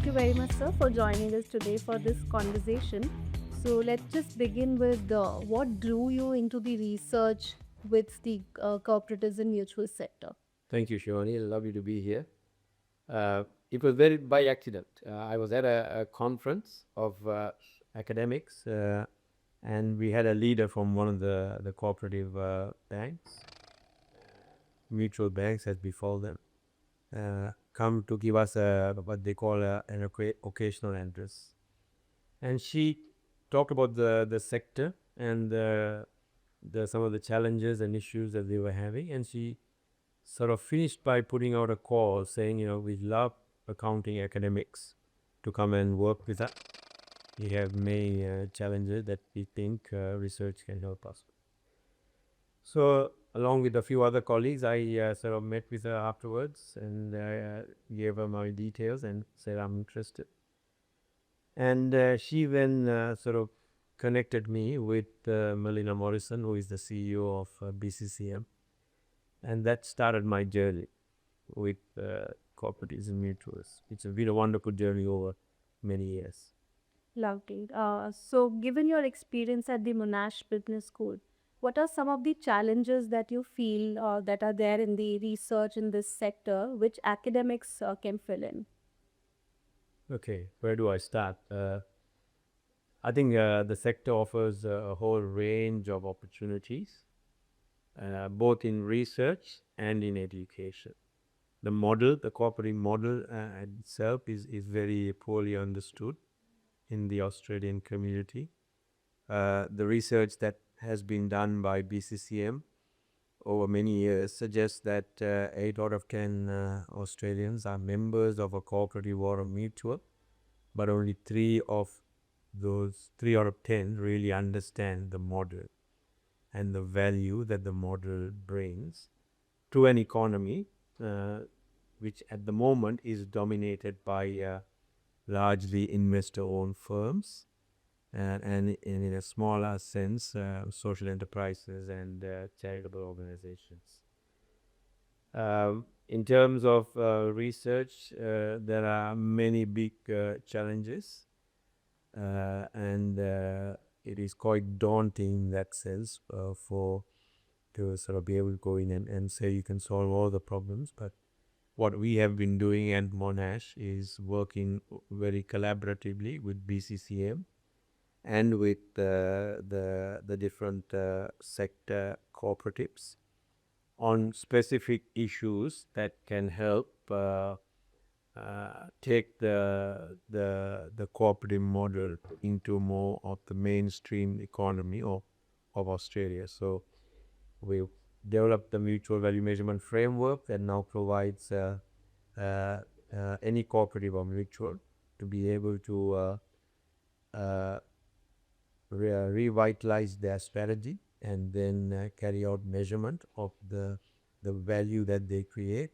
you very much, sir, for joining us today for this conversation. So let's just begin with what drew you into the research with the cooperatives and mutual sector. Thank you, Shivani. Lovely to be here. It was very by accident. I was at a conference of academics, and we had a leader from one of the cooperative banks, mutual banks, as we call them, come to give us what they call an occasional address. And she talked about the sector and some of the challenges and issues that they were having, and she sort of finished by putting out a call saying, we love accounting academics to come and work with us. We have many challenges that we think research can help us with. So, along with a few other colleagues, I sort of met with her afterwards and gave her my details and said I'm interested. And she then sort of connected me with Melina Morrison, who is the CEO of BCCM. And that started my journey with cooperatives and mutuals. It's been a wonderful journey over many years. Lovely. So, given your experience at the Monash Business School, what are some of the challenges that you feel that are there in the research in this sector, which academics can fill in? Okay, where do I start? I think the sector offers a whole range of opportunities, both in research and in education. The cooperative model itself is very poorly understood in the Australian community. The research that has been done by BCCM over many years suggests that 8 out of 10 Australians are members of a cooperative or a mutual, but only 3 out of 10 really understand the model and the value that the model brings to an economy which at the moment is dominated by largely investor-owned firms and in a smaller sense social enterprises and charitable organizations. In terms of research, there are many big challenges and it is quite daunting in that sense to sort of be able to go in and say you can solve all the problems. But what we have been doing at Monash is working very collaboratively with BCCM and with the different sector cooperatives on specific issues that can help take the cooperative model into more of the mainstream economy of Australia. So we developed the mutual value measurement framework that now provides any cooperative or mutual to be able to revitalize their strategy and then carry out measurement of the value that they create.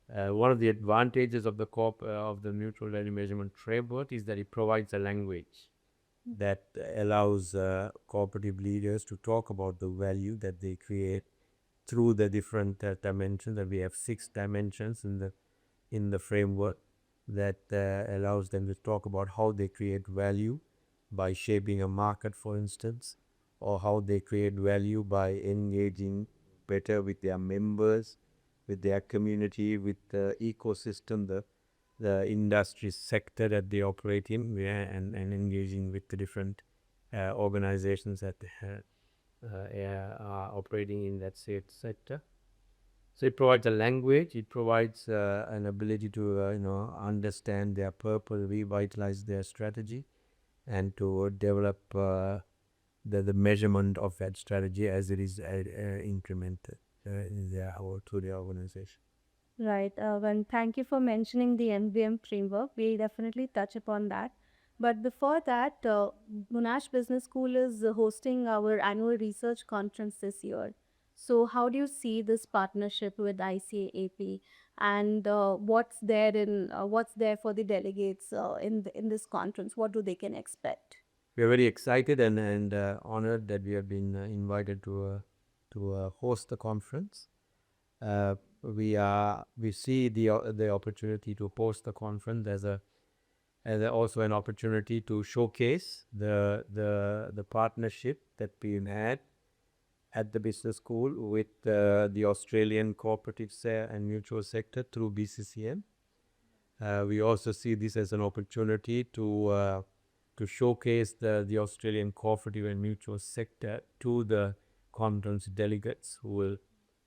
One of the advantages of the mutual value measurement framework is that it provides a language that allows cooperative leaders to talk about the value that they create through the different dimensions. That we have 6 dimensions in the framework that allows them to talk about how they create value by shaping a market, for instance, or how they create value by engaging better with their members, with their community, with the ecosystem, the industry sector that they operate in, and engaging with the different organizations that are operating in that sector. So it provides a language, it provides an ability to understand their purpose, revitalize their strategy, and to develop the measurement of that strategy as it is implemented through their organization. Right. Well, thank you for mentioning the MVM framework. We'll definitely touch upon that. But before that, Monash Business School is hosting our annual research conference this year. So, how do you see this partnership with ICA-AP, and what's there for the delegates in this conference? What do they can expect? We are very excited and honored that we have been invited to host the conference. We see the opportunity to host the conference as a and also an opportunity to showcase the partnership that we've had at the business school with the Australian cooperative and mutual sector through BCCM. We also see this as an opportunity to showcase the Australian cooperative and mutual sector to the conference delegates who will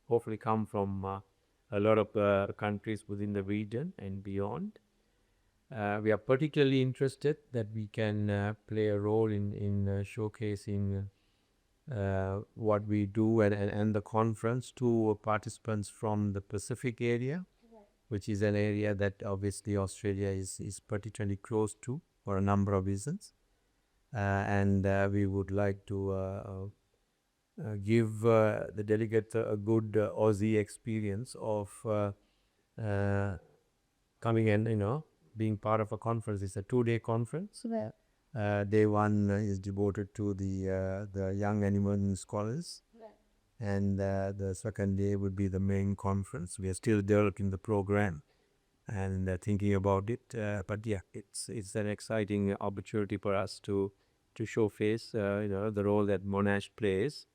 hopefully come from a lot of countries within the region and beyond. We are particularly interested that we can play a role in showcasing what we do and the conference to participants from the Pacific area, which is an area that obviously Australia is particularly close to for a number of reasons. And we would like to give the delegates a good Aussie experience of coming and being part of a conference. It's a 2-day conference. Day one is devoted to the young animal scholars, and the second day would be the main conference. We are still developing the program and thinking about it, but yeah, it's an exciting opportunity for us to showcase the role that Monash plays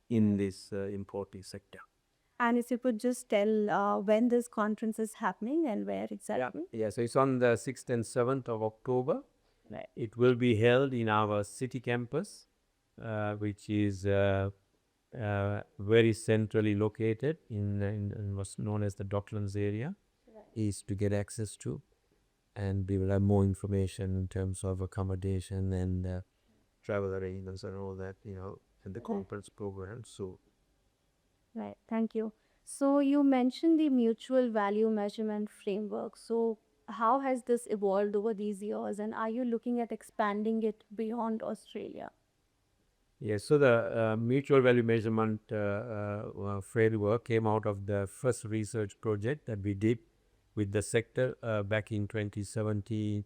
in this important sector. And if you could just tell when this conference is happening and where exactly? Yeah, so it's on the 6th and 7th of October. Right. It will be held in our city campus, which is very centrally located in what's known as the Docklands area, is to get access to. And we will have more information in terms of accommodation and travel arrangements and all that, and the conference program. So, Right, thank you. So you mentioned the mutual value measurement framework. So how has this evolved over these years, and are you looking at expanding it beyond Australia? yes, so the mutual value measurement framework came out of the first research project that we did with the sector back in 2017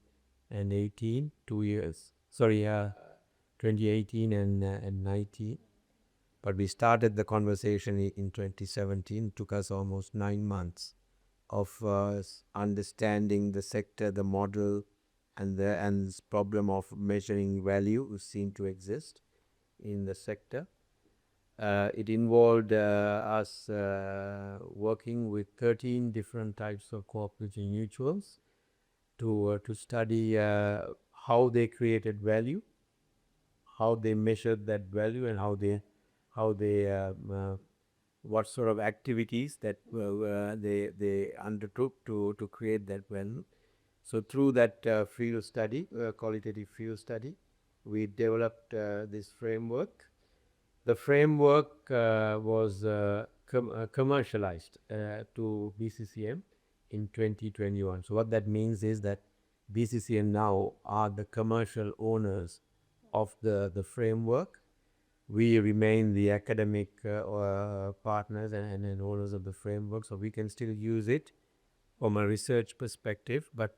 and 18, 2 years. Sorry, 2018 and 19. But we started the conversation in 2017. It took us almost 9 months of understanding the sector, the model, and this problem of measuring value seemed to exist in the sector. It involved us working with 13 different types of cooperative mutuals to study how they created value, how they measured that value, and how they what sort of activities that they undertook to create that value. So through that field study, qualitative field study, we developed this framework. The framework was commercialized to BCCM in 2021. So what that means is that BCCM now are the commercial owners of the framework. We remain the academic partners and owners of the framework, so we can still use it from a research perspective, but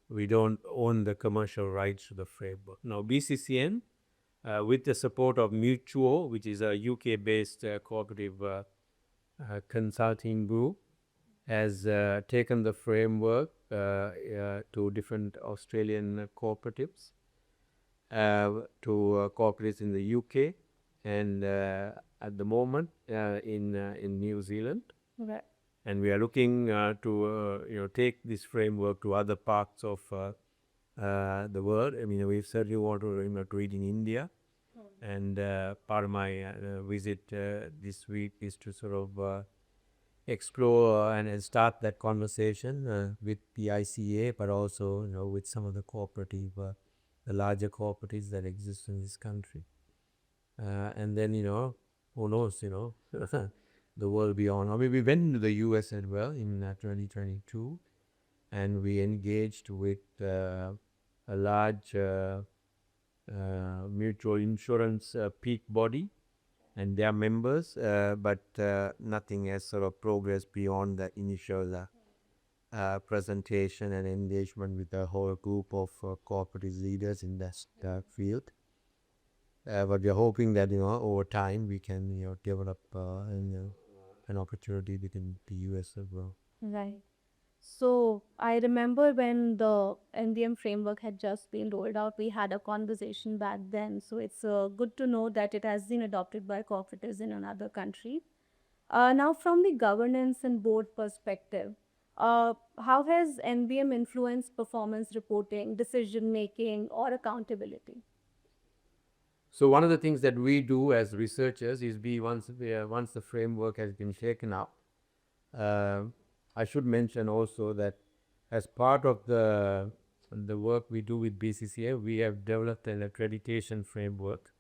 we don't own the commercial rights to the framework. Now, BCCM, with the support of Mutuo, which is a UK-based cooperative consulting group, has taken the framework to different Australian cooperatives, to cooperatives in the UK, and at the moment in New Zealand. Right. And we are looking to take this framework to other parts of the world. I mean, we certainly want to read in India. And part of my visit this week is to sort of explore and start that conversation with the ICA, but also with some of the cooperative, the larger cooperatives that exist in this country. And then who knows, the world beyond. I mean, we went to the US as well in 2022, and we engaged with a large mutual insurance peak body and their members, but nothing has sort of progressed beyond the initial presentation and engagement with a whole group of cooperative leaders in that field. But we are hoping that over time we can develop an opportunity within the US as well. Right. So I remember when the MVM framework had just been rolled out, we had a conversation back then. So it's good to know that it has been adopted by cooperatives in another country. Now, from the governance and board perspective, how has MVM influenced performance reporting, decision making, or accountability? So one of the things that we do as researchers is once the framework has been shaken up, uh, I should mention also that as part of the work we do with BCCA, we have developed an accreditation framework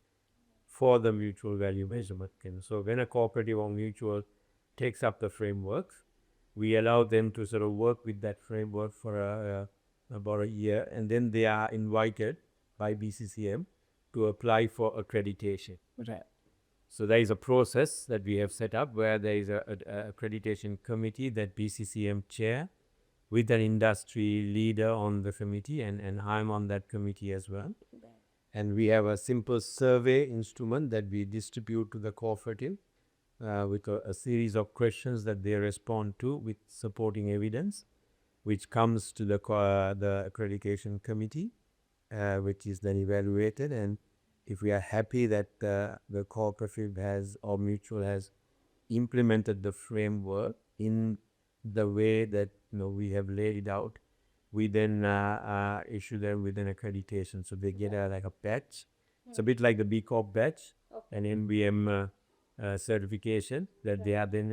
for the mutual value measurement. So when a cooperative or mutual takes up the frameworks, we allow them to sort of work with that framework for about a year, and then they are invited by BCCM to apply for accreditation. Right. So there is a process that we have set up where there is a accreditation committee that BCCM chair with an industry leader on the committee, and I'm on that committee as well. And we have a simple survey instrument that we distribute to the cooperative with a series of questions that they respond to with supporting evidence, which comes to the accreditation committee, which is then evaluated. And if we are happy that the cooperative has or mutual has implemented the framework in the way that we have laid it out, we then issue them with an accreditation. So they get like a badge. It's a bit like the B Corp badge, an MVM certification that they are then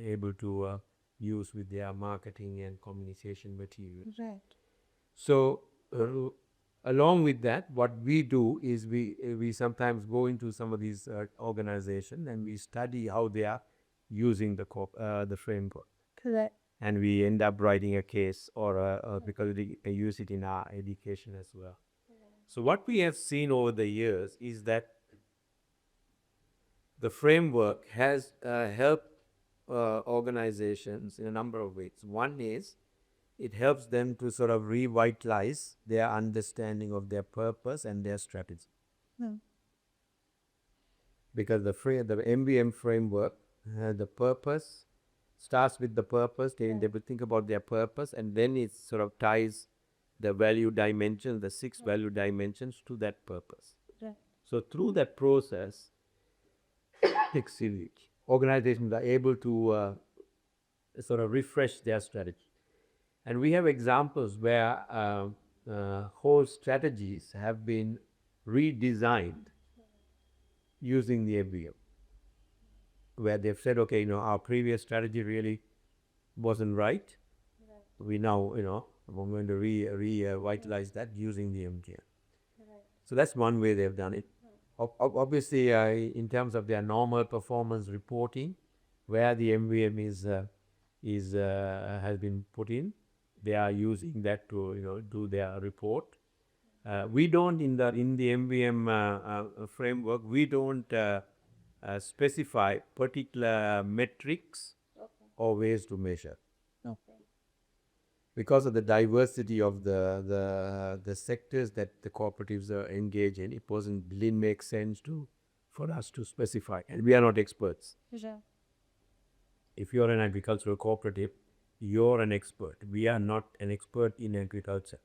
able to use with their marketing and communication material. Right. So along with that, what we do is we sometimes go into some of these organizations and we study how they are using the framework, Correct. and we end up writing a case because we use it in our education as well. So what we have seen over the years is that the framework has helped organizations in a number of ways. One is it helps them to sort of revitalize their understanding of their purpose and their strategy. Because the MVM framework, the purpose starts with the purpose. They will think about their purpose, and then it sort of ties the value dimension, the 6 value dimensions to that purpose. Right. So through that process, organizations are able to sort of refresh their strategy. And we have examples where whole strategies have been redesigned using the MVM, where they've said, okay, our previous strategy really wasn't right. We now, we're going to revitalize that using the MVM. So that's one way they've done it. Obviously, in terms of their normal performance reporting, where the MVM has been put in, they are using that to do their report. We don't in the MVM framework. We don't specify particular metrics or ways to measure. Because of the diversity of the sectors that the cooperatives are engaged in, it didn't make sense for us to specify, and we are not experts. Sure. If you're an agricultural cooperative, you're an expert. We are not an expert in agriculture.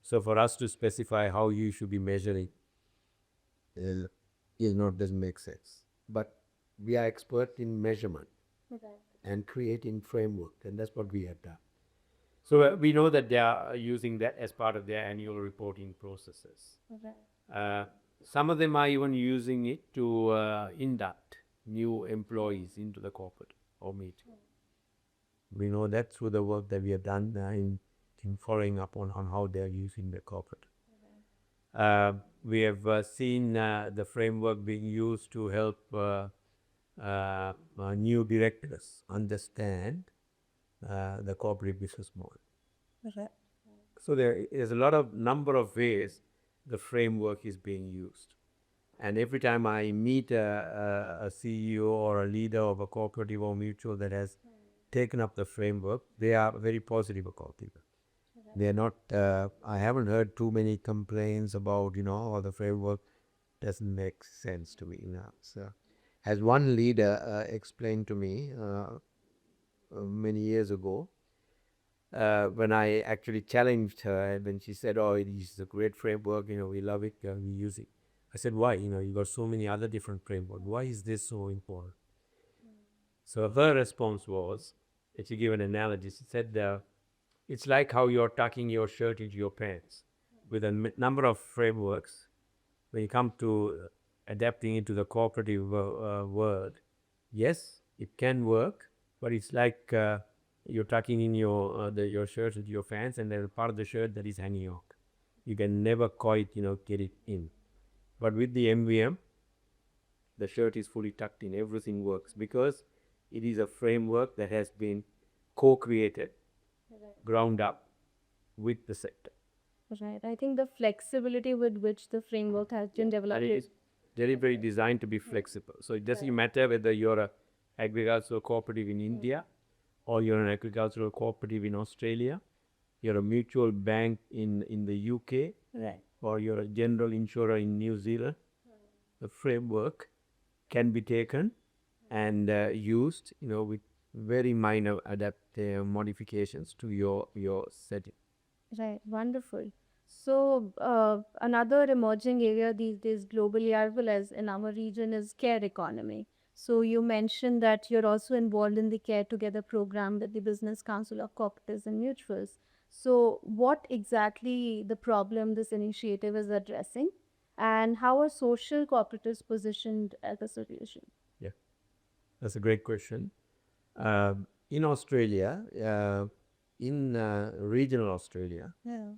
So for us to specify how you should be measuring doesn't make sense. But we are expert in measurement and creating framework, and that's what we have done. So we know that they are using that as part of their annual reporting processes. Some of them are even using it to induct new employees into the corporate or meeting. We know that through the work that we have done in following up on how they are using the corporate. We have seen the framework being used to help new directors understand the corporate business model. Right. So there is a number of ways the framework is being used. And every time I meet a CEO or a leader of a cooperative or mutual that has taken up the framework, they are very positive about it. They are not, I haven't heard too many complaints about, the framework doesn't make sense to me now. So, as one leader explained to me many years ago, when I actually challenged her, and when she said, "Oh, it is a great framework, we love it, we use it." I said, "Why? You got so many other different frameworks. Why is this so important?" So her response was, to give an analogy, she said, "It's like how you're tucking your shirt into your pants." With a number of frameworks, when you come to adapting it to the cooperative world, yes, it can work, but it's like you're tucking in your shirt into your pants, and there's a part of the shirt that is hanging out. You can never quite get it in. But with the MVM, the shirt is fully tucked in. Everything works because it is a framework that has been co-created, ground up with the sector. Right. I think the flexibility with which the framework has been And developed it is deliberately designed to be flexible. So it doesn't matter whether you're a agricultural cooperative in India, or you're an agricultural cooperative in Australia, you're a mutual bank in the UK, right. or you're a general insurer in New Zealand. The framework can be taken and used, with very minor modifications to your setting. Right, wonderful. So, another emerging area these days globally as well as in our region is care economy. So, you mentioned that you're also involved in the Care Together program with the Business Council of Cooperatives and Mutuals. So, what exactly the problem this initiative is addressing, and how are social cooperatives positioned as a solution? Yeah, that's a great question. In Australia, in regional Australia, Yeah.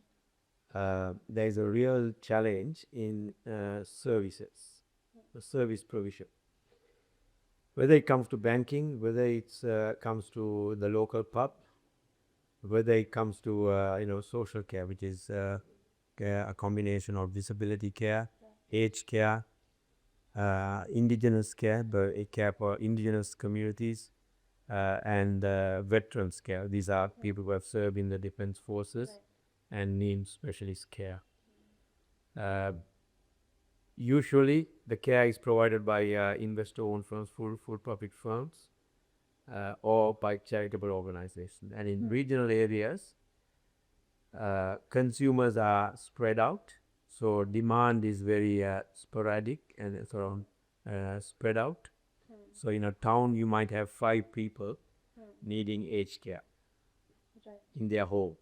there is a real challenge in services, the service provision. Whether it comes to banking, whether it comes to the local pub, whether it comes to social care, which is a combination of disability care, aged care, indigenous care, care for indigenous communities, and veterans care. These are people who have served in the defense forces and need specialist care. Usually, the care is provided by investor-owned firms, full profit firms, or by charitable organizations. And in regional areas, consumers are spread out, so demand is very sporadic and sort of spread out. So in a town, you might have 5 people needing aged care in their home.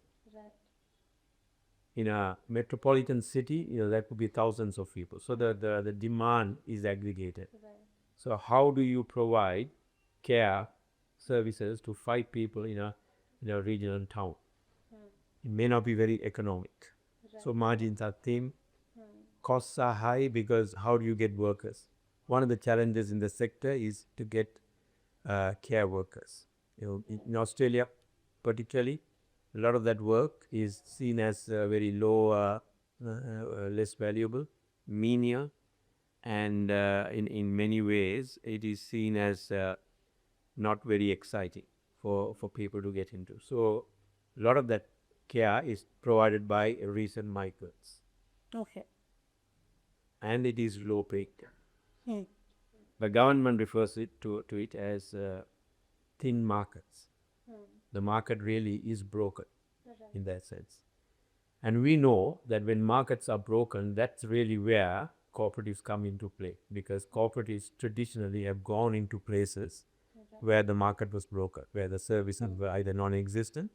In a metropolitan city, that could be thousands of people. So the demand is aggregated. So how do you provide care services to 5 people in a regional town? It may not be very economic. So margins are thin, costs are high, because how do you get workers? One of the challenges in the sector is to get care workers. In Australia, particularly, a lot of that work is seen as very low, less valuable, menial, and in many ways, it is seen as not very exciting for people to get into. So, a lot of that care is provided by recent migrants, Okay. and it is low paid care. The government refers to it as thin markets. The market really is broken in that sense. And we know that when markets are broken, that's really where cooperatives come into play, because cooperatives traditionally have gone into places where the market was broken, where the services were either non-existent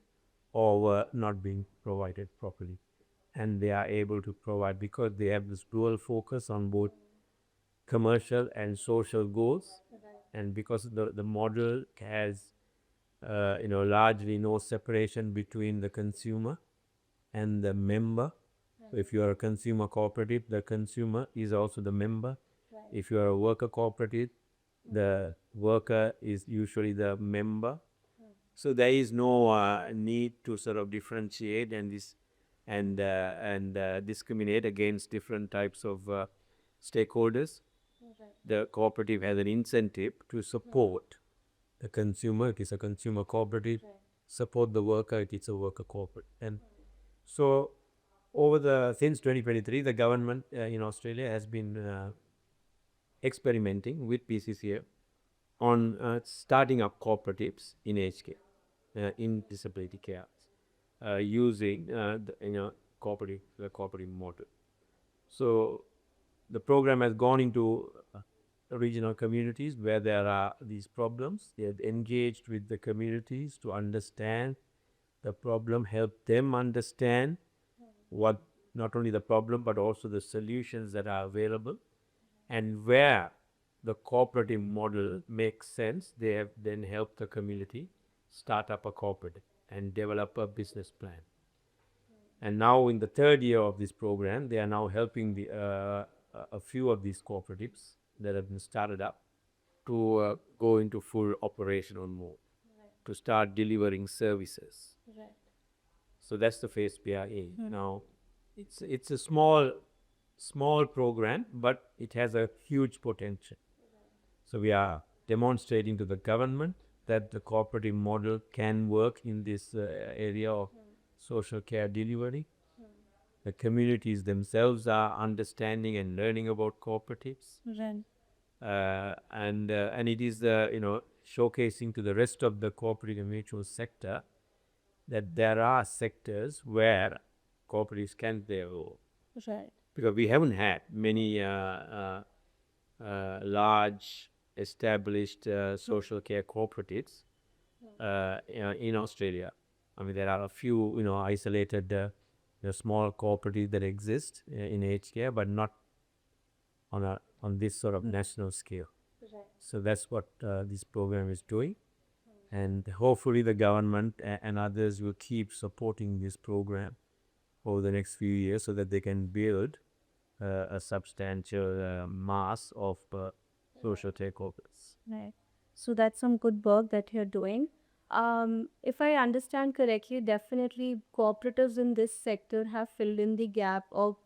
or were not being provided properly. And they are able to provide, because they have this dual focus on both commercial and social goals, and because the model has largely no separation between the consumer and the member. So if you are a consumer cooperative, the consumer is also the member. If you are a worker cooperative, the worker is usually the member. So there is no need to sort of differentiate and discriminate against different types of stakeholders. The cooperative has an incentive to support the consumer. It is a consumer cooperative. Support the worker. It is a worker cooperative. And so since 2023, the government in Australia has been experimenting with PCCA on starting up cooperatives in aged care, in disability care. using the cooperative model. So the program has gone into regional communities where there are these problems. They have engaged with the communities to understand the problem, help them understand what not only the problem but also the solutions that are available, and where the cooperative model makes sense, they have then helped the community start up a cooperative and develop a business plan. And now in the third year of this program, they are now helping a few of these cooperatives that have been started up to go into full operational mode, to start delivering services. So that's the phase we are in. Now, it's a small program, but it has a huge potential. So we are demonstrating to the government that the cooperative model can work in this area of social care delivery. The communities themselves are understanding and learning about cooperatives. Right. And it is showcasing to the rest of the cooperative and mutual sector that there are sectors where cooperatives can play a role. Right. Because we haven't had many large established social care cooperatives in Australia. I mean, there are a few isolated small cooperatives that exist in aged care, but not on this sort of national scale. So that's what this program is doing, and hopefully the government and others will keep supporting this program over the next few years so that they can build a substantial mass of social takeovers. Right. So that's some good work that you're doing. If I understand correctly, definitely cooperatives in this sector have filled in the gap of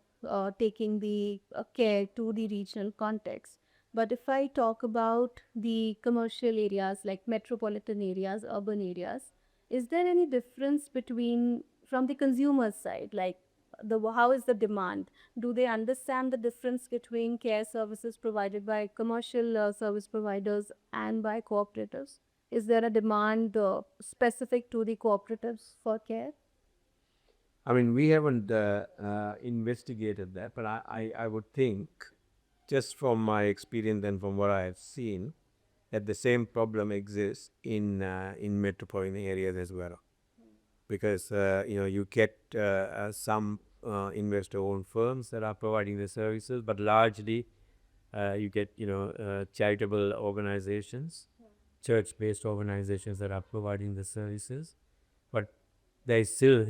taking the care to the regional context. But if I talk about the commercial areas like metropolitan areas, urban areas, is there any difference between from the consumer side, like how is the demand? Do they understand the difference between care services provided by commercial service providers and by cooperatives? Is there a demand specific to the cooperatives for care? I mean, we haven't investigated that, but I would think, just from my experience and from what I have seen, that the same problem exists in metropolitan areas as well. Because you get some investor-owned firms that are providing the services, but largely you get charitable organizations, church-based organizations that are providing the services, but there is still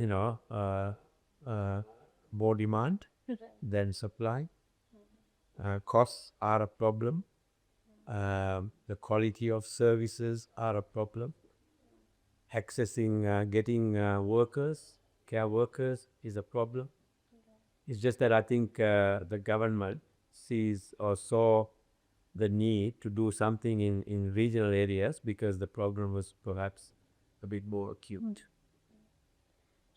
more demand than supply. Costs are a problem. The quality of services are a problem. Accessing, getting care workers is a problem. It's just that I think the government sees or saw the need to do something in regional areas because the problem was perhaps a bit more acute.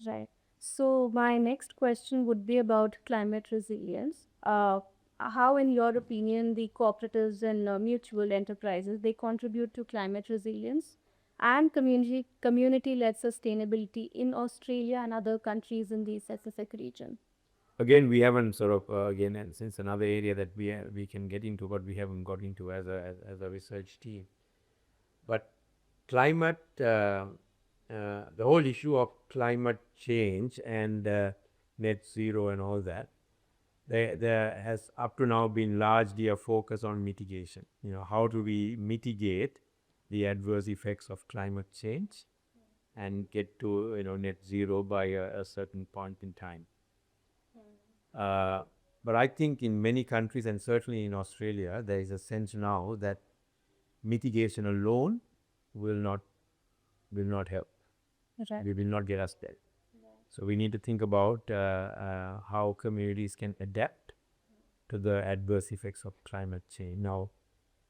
Right. So my next question would be about climate resilience. How, in your opinion, the cooperatives and mutual enterprises they contribute to climate resilience and community-led sustainability in Australia and other countries in the Pacific region? Again, we haven't sort of again, and since another area that we can get into, but we haven't got into as a research team. But climate, the whole issue of climate change and net zero and all that, there has up to now been largely a focus on mitigation. How do we mitigate the adverse effects of climate change and get to net zero by a certain point in time. But I think in many countries, and certainly in Australia, there is a sense now that mitigation alone will not help. Right. We will not get us there. So we need to think about how communities can adapt to the adverse effects of climate change. Now,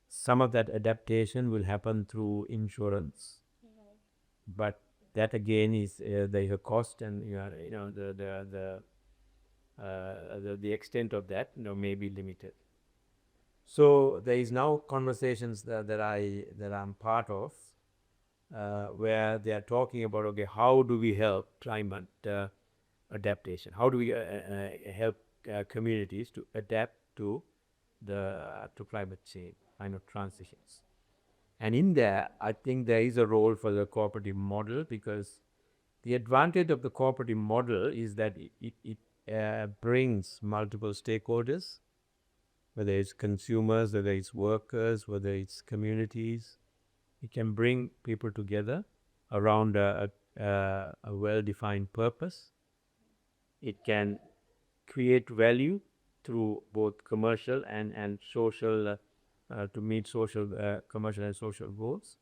some of that adaptation will happen through insurance, but that again is there is a cost, and the extent of that may be limited. So there is now conversations that I'm part of where they are talking about, okay, how do we help climate adaptation? How do we help communities to adapt to to climate change, climate transitions? And in there, I think there is a role for the cooperative model, because the advantage of the cooperative model is that it brings multiple stakeholders, whether it's consumers, whether it's workers, whether it's communities. It can bring people together around a well-defined purpose. It can create value through both commercial and social, to meet social, commercial and social goals.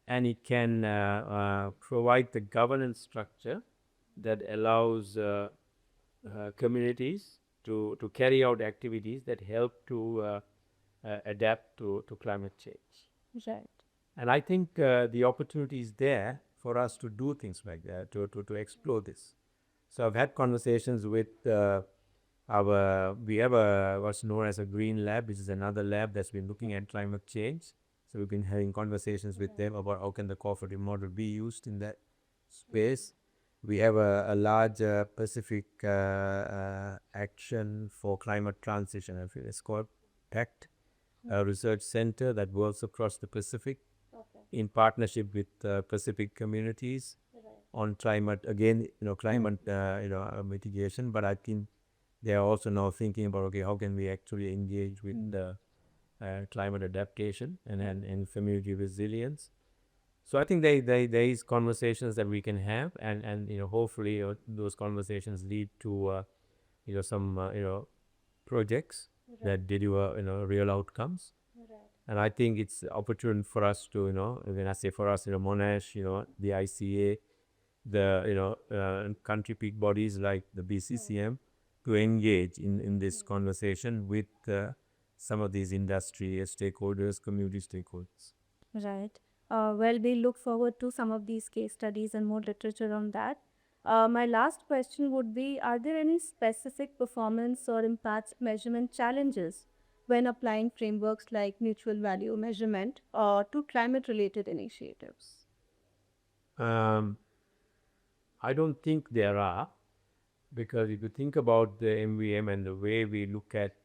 And it can provide the governance structure that allows communities to carry out activities that help to adapt to climate change. Right. And I think the opportunity is there for us to do things like that, to explore this. So I've had conversations with we have what's known as a green lab, which is another lab that's been looking at climate change. So we've been having conversations with them about how can the cooperative model be used in that space. We have a large Pacific Action for Climate Transition, I feel it's called PACT, a research center that works across the Pacific in partnership with Pacific communities on climate, again, climate mitigation. But I think they are also now thinking about, okay, how can we actually engage with the climate adaptation and community resilience. So I think there is conversations that we can have, and hopefully those conversations lead to some projects that deliver real outcomes. And I think it's opportune for us to when I say for us, Monash, the ICA, the country peak bodies like the BCCM, to engage in this conversation with some of these industry stakeholders, community stakeholders. Right. Well, we look forward to some of these case studies and more literature on that. My last question would be, are there any specific performance or impact measurement challenges when applying frameworks like mutual value measurement to climate-related initiatives? Um, I don't think there are, because if you think about the MVM and the way we look at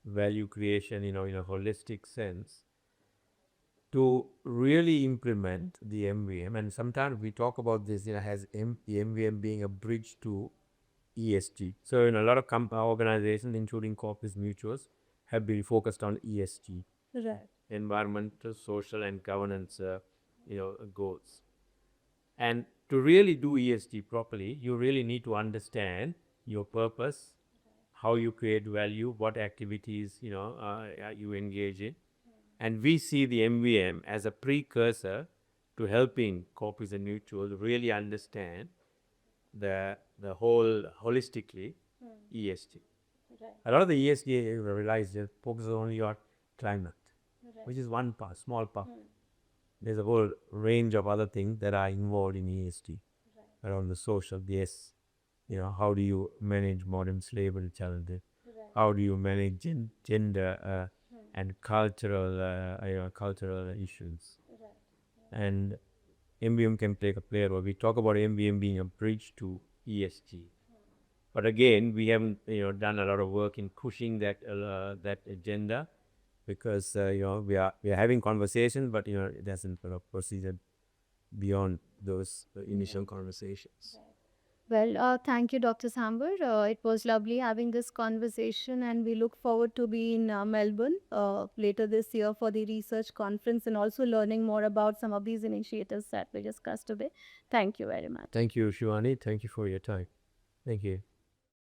value creation, in a holistic sense, to really implement the MVM, and sometimes we talk about this, as the MVM being a bridge to ESG. So, a lot of organizations, including corporate mutuals, have been focused on ESG, Right. environmental, social, and governance, goals. And to really do ESG properly, you really need to understand your purpose, how you create value, what activities you engage in. And we see the MVM as a precursor to helping corporates and mutuals really understand the whole holistically ESG. A lot of the ESG relies just focuses only on climate, which is one part, small part. There's a whole range of other things that are involved in ESG around the social. Yes, how do you manage modern slavery challenges? How do you manage gender and cultural issues? And MVM can play a role. We talk about MVM being a bridge to ESG. But again, we haven't done a lot of work in pushing that agenda, because we are having conversations, but it doesn't proceed beyond those initial conversations. Well, thank you, Dr. Thambar. It was lovely having this conversation, and we look forward to be in Melbourne later this year for the research conference and also learning more about some of these initiatives that we discussed today. Thank you very much. Thank you, Shivani. Thank you for your time. Thank you.